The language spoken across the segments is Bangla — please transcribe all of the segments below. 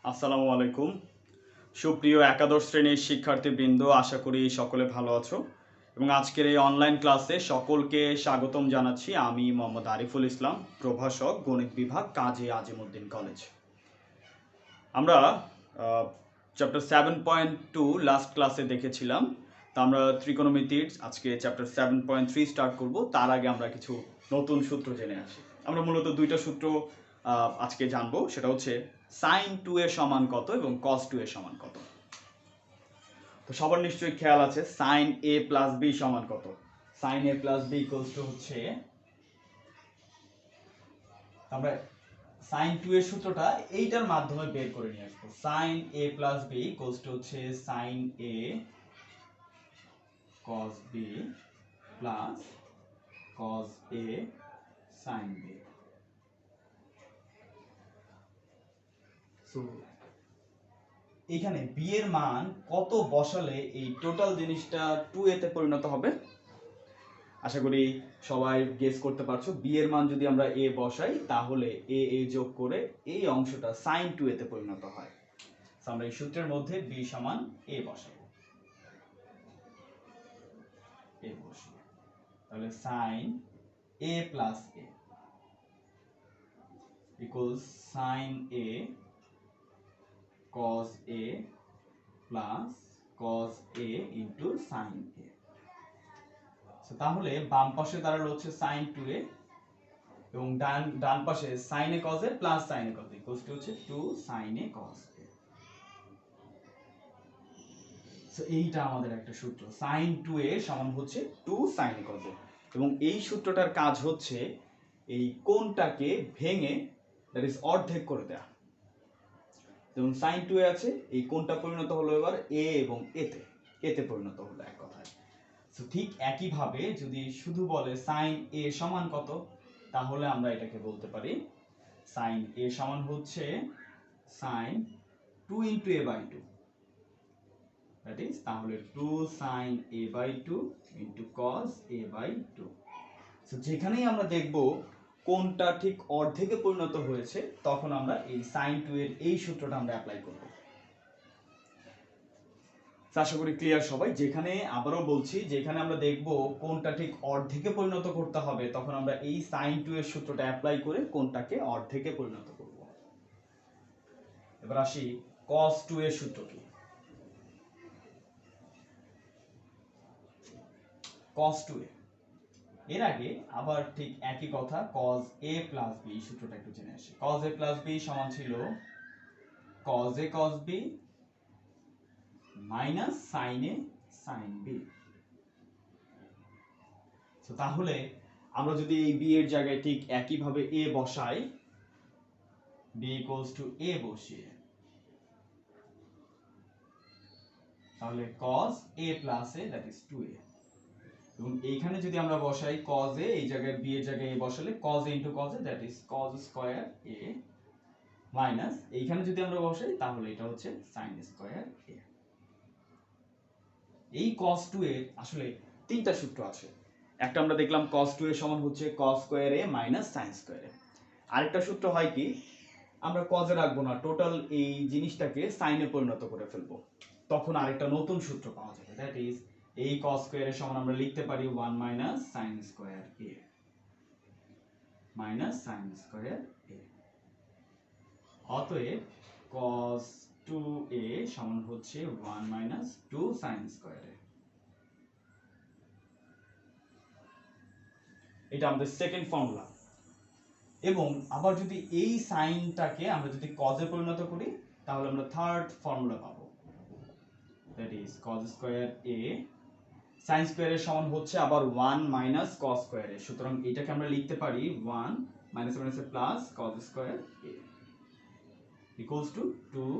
আসসালামু আলাইকুম। সুপ্রিয় একাদশ শ্রেণীর শিক্ষার্থীবৃন্দ, আশা করি সকলে ভালো আছো এবং আজকের এই অনলাইন ক্লাসে সকলকে স্বাগতম জানাচ্ছি। আমি মোহাম্মদ আরিফুল ইসলাম, প্রভাষক, গণিত বিভাগ, কাজী আজিমউদ্দিন কলেজ। আমরা চ্যাপ্টার 7.2 লাস্ট ক্লাসে দেখেছিলাম। তা আমরা ত্রিকোণমিতির আজকে চ্যাপ্টার 7.3 স্টার্ট করব। তার আগে আমরা কিছু নতুন সূত্র জেনে আসি। আমরা মূলত দুইটা সূত্র আজকে জানবো, সেটা হচ্ছে sin 2 এর সমান কত এবং cos 2 এর সমান কত। তো সবার নিশ্চয়ই খেয়াল আছে sin a প্লাস b সমান কত। sin a plus b equals to হচ্ছে, আমরা sin 2 এর সূত্রটা এইটার মাধ্যমে বের করে নিয়ে আসবো। sin a plus b equals to হচ্ছে sin a cos b plus cos a sin b। So এখানে b এর মান কত বসালে এই টোটাল জিনিসটা 2a তে পরিণত হবে? আশা করি সবাই গেস করতে পারছো। b এর মান যদি আমরা a বসাই তাহলে a যোগ করে এই অংশটা sin 2a তে পরিণত হয়। সো আমরা এই সূত্রের মধ্যে b সমান a বসাবো। a বসিয়ে তাহলে sin a plus a equals sin a cos a plus cos a into sin a। তাহলে বাম পাশে দাঁড়ালো হচ্ছে sin 2a এবং ডান পাশে sin a cos a plus sin a cos a equals to হচ্ছে 2 sin a cos a। So এইটা আমাদের একটা সূত্র, sin 2a সমান হচ্ছে 2 sin a cos a। এবং এই সূত্রটার কাজ হচ্ছে এই কোণটাকে ভেঙে দ্যাট ইজ অর্ধেক করে দেয়া। যেমন sin 2a আছে, এই কোণটা পরিণত হলো এবার a এবং a তে পরিণত হলো এক কথায়। সো ঠিক একই ভাবে যদি শুধু বলে sin a সমান কত, তাহলে আমরা এটাকে বলতে পারি sin a সমান হচ্ছে sin 2 into a by 2, that is তাহলে 2 sin a by 2 into cos a by 2। So যেখানেই আমরা দেখব কোনটা ঠিক অর্ধেকে পরিণত হয়েছে, তখন আমরা এই sin 2 এর এই সূত্রটা আমরা অ্যাপ্লাই করব। আশা করি ক্লিয়ার সবাই। যেখানে আবারও বলছি, যেখানে আমরা দেখব কোনটা ঠিক অর্ধেকে পরিণত করতে হবে, তখন আমরা এই sin 2 এর সূত্রটা অ্যাপ্লাই করে কোনটাকে অর্ধেকে পরিণত করব। এবার আসি cos 2 এর সূত্র কি। cos 2 এর আগে আবার ঠিক একই কথা, cos a plus b সূত্রটা একটু জেনে আসি। cos a plus b সমান ছিল cos a cos b minus sin a sin b। তো তাহলে আমরা যদি এই b এর জায়গায় ঠিক একই ভাবে a বসাই, b equals to a বসিয়ে, তাহলে cos a plus a that is 2a। এবং এইখানে যদি আমরা বসাই cos a, এই জায়গায় b এর জায়গায় a বসালে cos a into cos a that is cos square a minus এইখানে যদি আমরা বসাই তাহলে এটা হচ্ছে sin square a। এই cos 2 এর আসলে তিনটা সূত্র আছে। একটা আমরা দেখলাম cos 2 এর সমান হচ্ছে cos square a minus sin square a। আরেকটা সূত্র হয় কি, আমরা cos এ রাখবো না, টোটাল এই জিনিসটাকে sin এ পরিণত করে ফেলবো, তখন আরেকটা নতুন সূত্র পাওয়া যাবে, দ্যাট ইজ এই cos square এর সমান আমরা লিখতে পারি 1 minus sin square a minus sin square a। অতএব cos 2a সমান হচ্ছে 1 minus 2 sin square a। এটা আমাদের সেকেন্ড ফর্মুলা। এবং আবার যদি এই সাইনটাকে আমরা যদি cos এ পরিণত করি, তাহলে আমরা থার্ড ফর্মুলা পাবো, that is cos square a sin square এর সমান হচ্ছে আবার 1 minus cos square a। সুতরাং এটাকে আমরা লিখতে পারি 1 minus plus cos square a equals to 2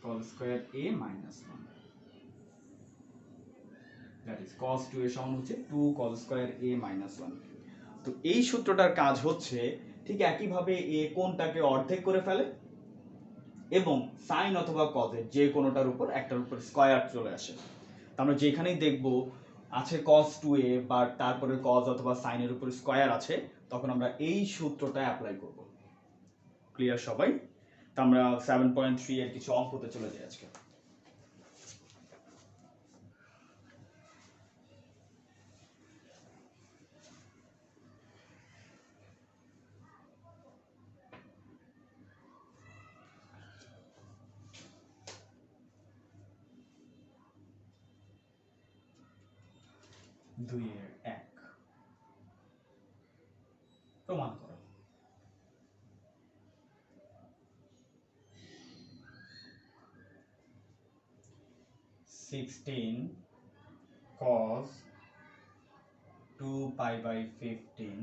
cos square a minus 1, that is cos 2 এর সমান হচ্ছে 2 cos square a minus 1। তো এই সূত্রটার কাজ হচ্ছে ঠিক একই ভাবে a কোণটাকে অর্ধেক করে ফেলে এবং sin অথবা cos এর যে কোনোটার উপর একটার উপর স্কয়ার চলে আসে। আমরা যেখানেই দেখব আছে cos 2a বা তারপরে cos অথবা sin এর উপর স্কয়ার আছে, তখন আমরা এই সূত্রটা অ্যাপ্লাই করব। ক্লিয়ার সবাই? তো আমরা 7.3 এর কিছু অঙ্কতে চলে যাই আজকে। দুইয়ের এক প্রমাণ করো। Sixteen cos 2 pi by 15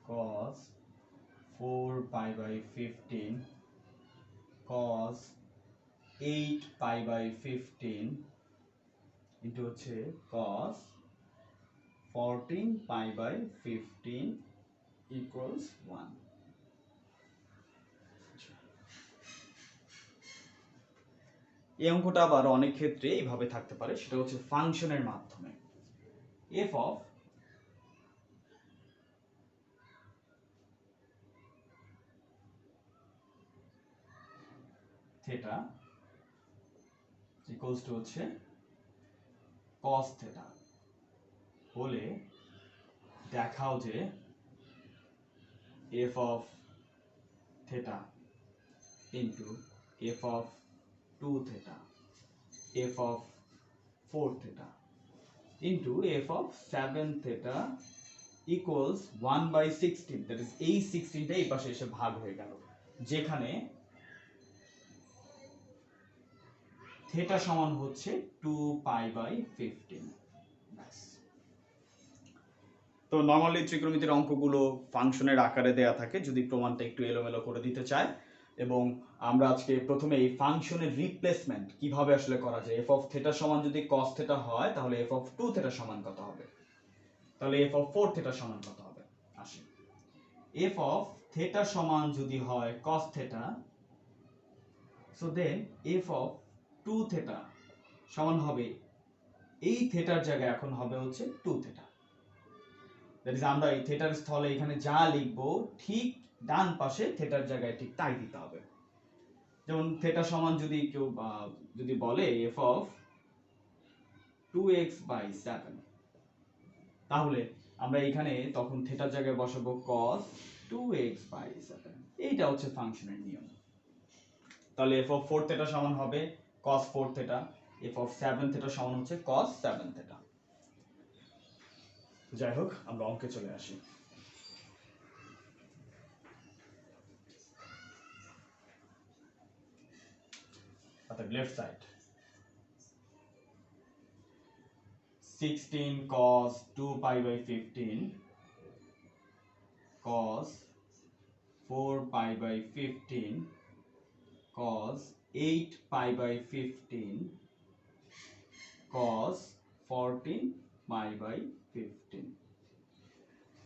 cos 4 pi by 15 cos 8 pi by 15 into হচ্ছে cos 14 pi by 15 equals 1। এই অঙ্কটা আবার অনেক ক্ষেত্রে এইভাবে থাকতে পারে, সেটা হচ্ছে ফাংশনের মাধ্যমে f of theta equals to হচ্ছে cos theta হলে দেখাও যে f of theta into f of 2 theta f of 4 theta into f of 7 theta equals 1 by 16, that is এই 16টা এই পাশে এসে ভাগ হয়ে গেল, যেখানে theta সমান হচ্ছে 2 pi by 15। তো নরমালি ত্রিকোণমিতির অঙ্কগুলো ফাংশনের আকারে দেয়া থাকে যদি প্রমাণটা একটু এলোমেলো করে দিতে চায়, এবং আমরা আজকে প্রথমে এই ফাংশনের রিপ্লেসমেন্ট কিভাবে আসলে করা যায়। f of theta সমান যদি cos theta হয় তাহলে f of 2 theta সমান কত হবে, তাহলে f of 4 theta সমান কত হবে। আসি, f of theta সমান যদি হয় cos theta, so then f of 2 theta সমান হবে এই থেটার জায়গায় এখন হবে হচ্ছে 2 theta। দ্যাট ইজ আমরা এই থেটার স্থলে এখানে যা লিখবো ঠিক ডান পাশে থেটার জায়গায় ঠিক তাই দিতে হবে। যেমন থেটা সমান যদি কেউ যদি বলে f of 2x by 7, তাহলে আমরা এখানে তখন থেটার জায়গায় বসাবো cos 2x by 7। এইটা হচ্ছে ফাংশনের নিয়ম। তাহলে f of 4 theta সমান হবে cos 4 theta, f of 7 theta সমান হচ্ছে cos 7 theta। যাই হোক, আমরা অঙ্কে চলে আসি। অর্থাৎ left side 16 cos 2 pi by 15 cos 4 pi by 15 cos 8 pi by 15 cos 14 pi by 15।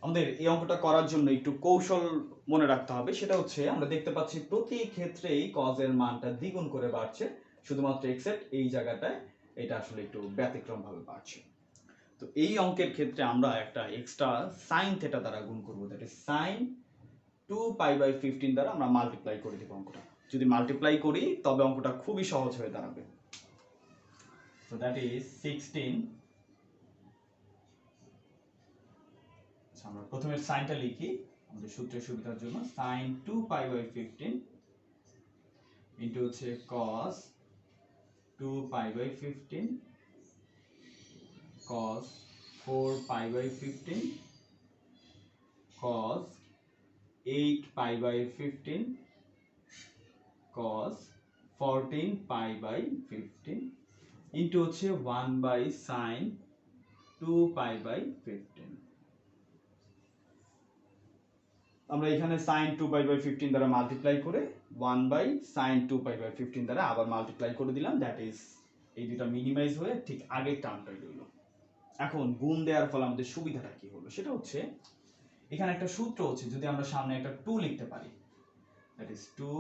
আমাদের এই অঙ্কটা করার জন্য একটু কৌশল মনে রাখতে হবে, সেটা হচ্ছে আমরা দেখতে পাচ্ছি প্রতি ক্ষেত্রেই cos এর মানটা দ্বিগুণ করে বাড়ছে, শুধুমাত্র এক্সেপ্ট এই জায়গাটায় এটা আসলে একটু ব্যতিক্রম ভাবে বাড়ছে। তো এই অঙ্কের ক্ষেত্রে আমরা একটা এক্সট্রা sin থিটা দ্বারা গুণ করব, that is sin 2 pi by 15 দ্বারা আমরা মাল্টিপ্লাই করে দেব অঙ্কটা। যদি মাল্টিপ্লাই করি তবে অঙ্কটা খুবই সহজ হয়ে দাঁড়াবে। সো দ্যাট ইজ 16, আমরা প্রথমে সাইনটা লিখি আমাদের সূত্রের সুবিধার জন্য, sin 2 pi by 15 ইনটু হচ্ছে cos 2 pi by 15 cos 4 pi by 15 cos 8 pi by 15 cos 14 pi by 15 into হচ্ছে 1 by sin 2 pi by 15। আমরা এখানে sin 2 pi by 15 দ্বারা মাল্টিপ্লাই করে 1 by sin 2 pi by 15 দ্বারা আবার মাল্টিপ্লাই করে দিলাম, দ্যাট ইজ এই দুটো মিনিমাইজ হয়ে ঠিক আগের টার্মটাই রইল। এখন গুণ দেওয়ার ফলে আমাদের সুবিধাটা কি হলো, সেটা হচ্ছে এখানে একটা সূত্র হচ্ছে যদি আমরা সামনে একটা 2 লিখতে পারি, that is 2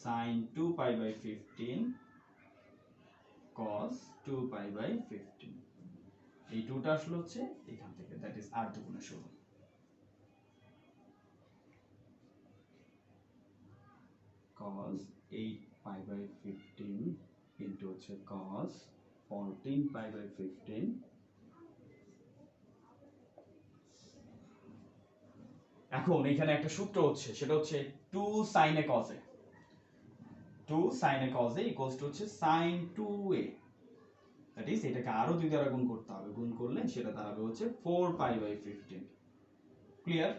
sin 2 pi by 15 cos 2 pi by 15, এই 2টা আসলে হচ্ছে এখান থেকে, দ্যাট ইজ 8 দুগুণে 16। cos 8 pi by 15 into হচ্ছে cos 14 pi by 15 এখন এখানে একটা সূত্র হচ্ছে, সেটা হচ্ছে 2 sin a cos a, 2 sin a cos a equals to হচ্ছে sin 2a, দ্যাট ইজ এটাকে আরো 2 দ্বারা গুণ করতে হবে, গুণ করলে সেটা দাঁড়াবে হচ্ছে 4 pi by 15। ক্লিয়ার?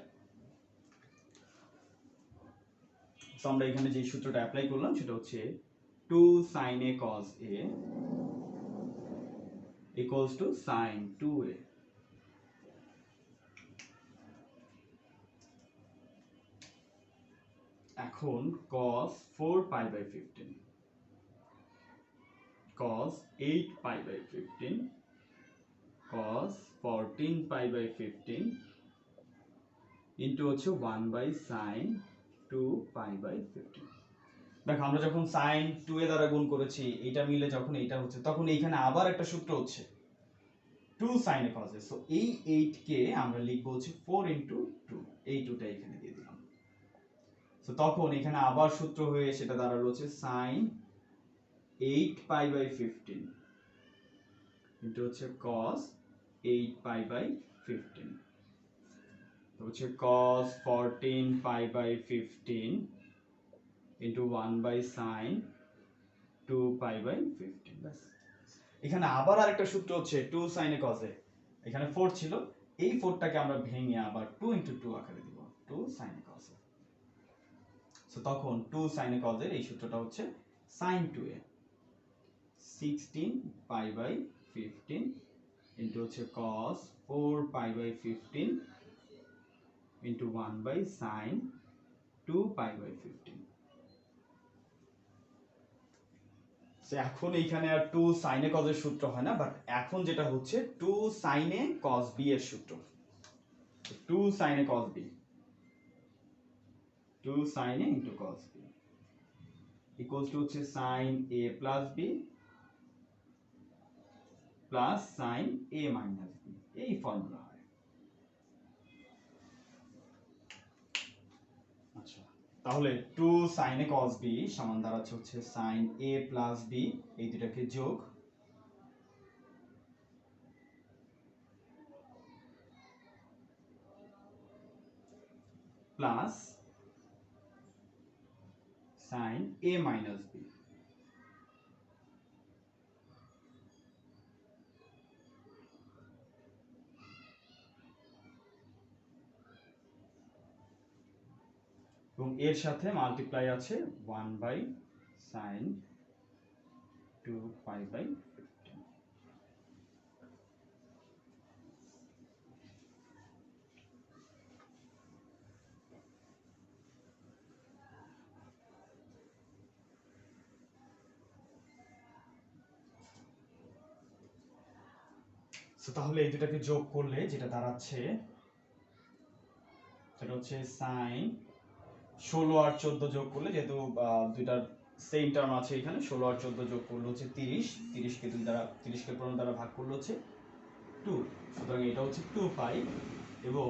সো আমরা এখানে যে সূত্রটা অ্যাপ্লাই করলাম সেটা হচ্ছে 2 sin a cos a equals to sin 2a। এখন cos 4 pi by 15, cos 8 pi by 15, cos 14 pi by 15 into হচ্ছে 1 by sin 2 pi by 15। দেখো আমরা যখন sin 2 এ দ্বারা গুণ করেছি, এটা মিলে যখন এটা হচ্ছে, তখন এইখানে আবার একটা সূত্র হচ্ছে 2 sin a cos a। So এই 8 কে আমরা লিখবো হচ্ছে 4 into 2, এই 2টা এখানে দিয়ে দিলাম। সো তখন এখানে আবার সূত্র হয়ে সেটা দাঁড়ালো হচ্ছে sin 8 pi by 15 into হচ্ছে cos 8 pi by 15, তো হচ্ছে cos 14 pi by 15 into 1 by sin 2 pi by 15। বাস, এখানে আবার আরেকটা সূত্র হচ্ছে 2 sin a cos a, এখানে 4 ছিল, এই 4টাকে আমরা ভেঙে আবার 2 into 2 আকারে দিব, 2 sin a cos a। So তখন 2 sin a cos a এই সূত্রটা হচ্ছে sin 2a 16 pi by 15 into হচ্ছে cos 4 pi by 15 into 1 by sin 2 pi by 15। এখন এইখানে আর 2 sin a cos এর সূত্র হয় না, বাট এখন যেটা হচ্ছে 2 sin a cos b এর সূত্র। 2 sin a cos b, 2 sin a into cos b equals to হচ্ছে sin a plus b plus sin a minus b, এই ফর্মুলা হয়। আচ্ছা, তাহলে 2 sin a cos b সমান দাঁড়াচ্ছে হচ্ছে sin a plus b, এই দুটাকে যোগ plus sin a minus b, এবং এর সাথে মাল্টিপ্লাই আছে 1 by sin 2 pi by 15। So তাহলে এই দুটাকে যোগ করলে যেটা দাঁড়াচ্ছে সেটা হচ্ছে sin 16 আর 14 যোগ করলে, যেহেতু দুইটার সেম টার্ম আছে এখানে, 16 আর 14 যোগ করলে হচ্ছে 30, 30 কে 2 দ্বারা 30 কে 15 দ্বারা ভাগ করলে হচ্ছে 2, সুতরাং এটা হচ্ছে 2 পাই। এবং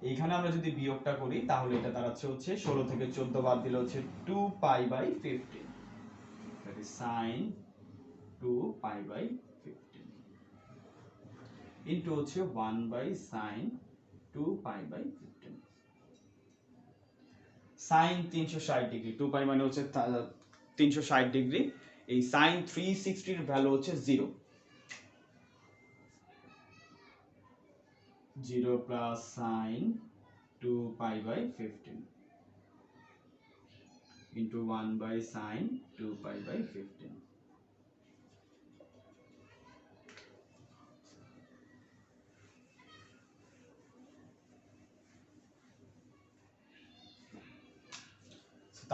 এইখানে আমরা যদি বিয়োগটা করি তাহলে এটা দাঁড়াচ্ছে হচ্ছে 16 থেকে 14 বাদ দিলে হচ্ছে 2 pi by 15, that is sin 2 pi by 15 into হচ্ছে 1 by sin 2 pi by 15। sin 360 degree, 2 pi মানে হচ্ছে 360 ডিগ্রি, এই sin 360 এর ভ্যালু হচ্ছে 0, 0 plus sin 2 pi by 15 into 1 by sin 2 pi by 15।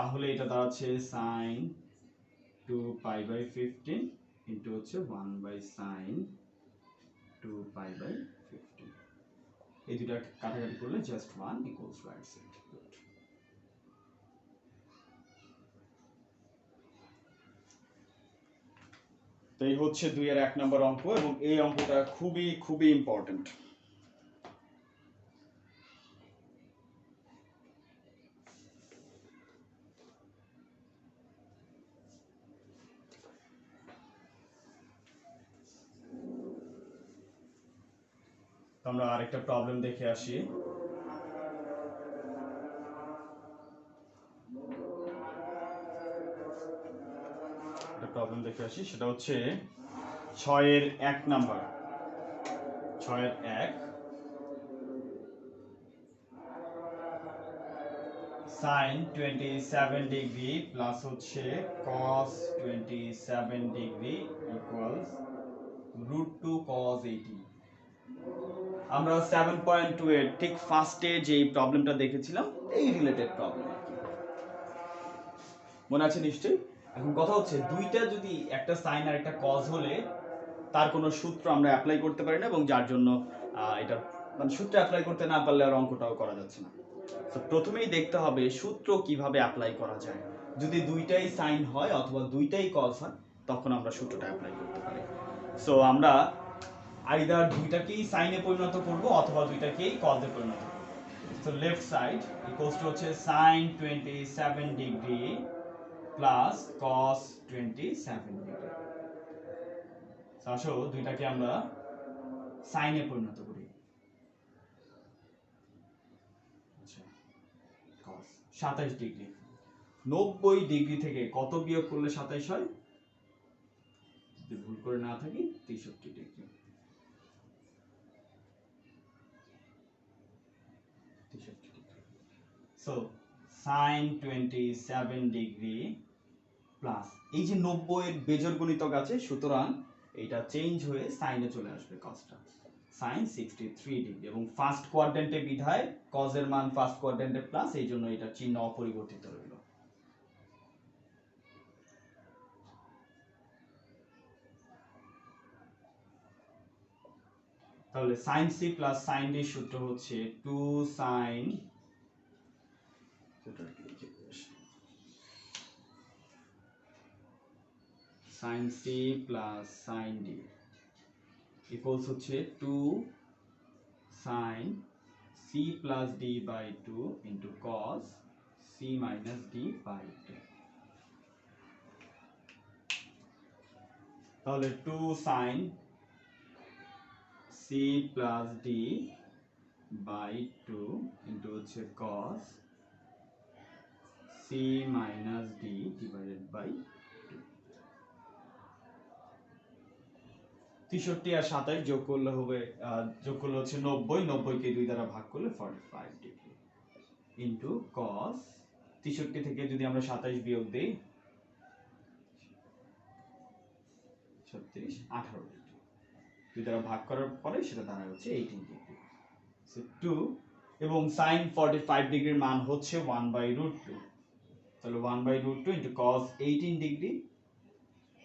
তাহলে এটা দাঁড়াচ্ছে sin 2 pi by 15 into হচ্ছে 1 by sin 2 pi by 15, এই দুটো কাটাকাটি করলে জাস্ট 1 equals right side। তো এই হচ্ছে 2 এর 1 নম্বর অঙ্ক, এবং এই অঙ্কটা খুবই খুবই ইম্পর্টেন্ট। আমরা আরেকটা প্রবলেম দেখে আসি। সেটা হচ্ছে 6-এর 1 নাম্বার। 6-এর 1 sin 27 ডিগ্রি প্লাস হচ্ছে cos 27 ডিগ্রি ইকুয়ালস √2 cos 18। আমরা 7.2 এর ঠিক ফার্স্টে যে প্রবলেমটা দেখেছিলাম এই রিলেটেড প্রবলেম মনে আছে নিশ্চয়ই। এখন কথা হচ্ছে দুইটা যদি একটা সাইন আর একটা কজ হলে তার কোনো সূত্র আমরা অ্যাপ্লাই করতে পারি না, এবং যার জন্য এটা মানে সূত্র অ্যাপ্লাই করতে না পারলে আর অঙ্কটাও করা যাচ্ছে না। তো প্রথমেই দেখতে হবে সূত্র কিভাবে অ্যাপ্লাই করা যায়। যদি দুইটাই সাইন হয় অথবা দুইটাই কজ হয় তখন আমরা সূত্রটা অ্যাপ্লাই করতে পারি। সো আমরা আইদার দুইটাকেই সাইনে পরিণত করব অথবা দুইটাকেই কজে পরিণত করব। So left side equals to হচ্ছে sin 27 degree plus cos 27 degree. আসো দুইটাকে আমরা সাইনে পরিণত করি। আচ্ছা, cos 27 ডিগ্রি, 90 ডিগ্রি থেকে কত বিয়োগ করলে 27 হয়? যদি ভুল করে না থাকি 63 degree. So sin 27 degree plus এই যে 90 এর বেজোড় গুণিতক আছে, সুতরাং এটা চেঞ্জ হয়ে সাইনে চলে আসবে cosটা, sin 63 ডিগ্রি, এবং ফার্স্ট কোয়াড্রেন্টে বিধায় cos এর মান ফার্স্ট কোয়াড্রেন্টে প্লাস, এই জন্য এটা চিহ্ন অপরিবর্তিত রইল। তাহলে sin c plus sin d সূত্র হচ্ছে 2 sin sin c plus sin d equals হচ্ছে 2 sin c plus d by 2 into cos c minus d by 2। তাহলে 2 sin c plus d by 2 into হচ্ছে cos c minus d divided by 2। 63 আর 27 যোগ করলে হবে হচ্ছে 90, 90 কে 2 দ্বারা ভাগ করলে 45 ডিগ্রি ইনটু cos 63 থেকে যদি আমরা 27 বিয়োগ দেই 36 18 ডিগ্রি, 2 দ্বারা ভাগ করার পরে সেটা দাঁড়ায় হচ্ছে 18 ডিগ্রি। সো 2 এবং sin 45 ডিগ্রির মান হচ্ছে 1/√2, তাহলে 1/√2 ইনটু cos 18 ডিগ্রি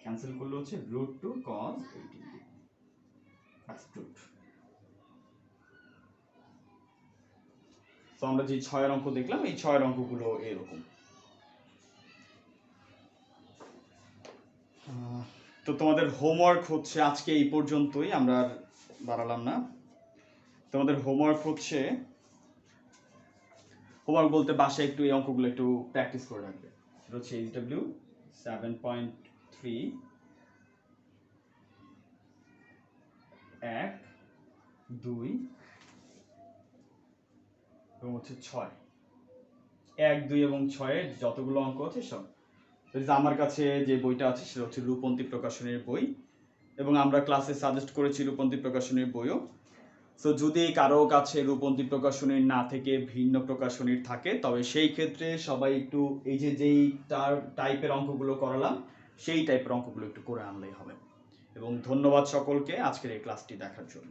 ক্যান্সেল করলে হচ্ছে √2 cos 18 ডিগ্রি। তো আমরা যে 6 এর অঙ্ক দেখলাম এই 6 এর অঙ্কগুলো এরকম। তো তোমাদের হোমওয়ার্ক হচ্ছে আজকে এই পর্যন্তই, আমরা আর বাড়ালাম না। তোমাদের হোমওয়ার্ক হচ্ছে, হোমওয়ার্ক বলতে বাসায় একটু এই অঙ্কগুলো একটু প্র্যাকটিস করে রাখবে। এটা হচ্ছে HW 7.3 1 2 এবং হচ্ছে 6, 1 2 এবং 6 এর যতগুলো অঙ্ক আছে সব। আমার কাছে যে বইটা আছে সেটা হচ্ছে রূপন্তী প্রকাশনীর বই, এবং আমরা ক্লাসে সাজেস্ট করেছি রূপন্তী প্রকাশনীর বইও। সো যদি কারো কাছে রূপন্তী প্রকাশনীর না থেকে ভিন্ন প্রকাশনীর থাকে তবে সেই ক্ষেত্রে সবাই একটু এই যে যেই টাইপের অঙ্কগুলো করালাম সেই টাইপের অঙ্কগুলো একটু করে আনলেই হবে। এবং ধন্যবাদ সকলকে আজকের এই ক্লাসটি দেখার জন্য।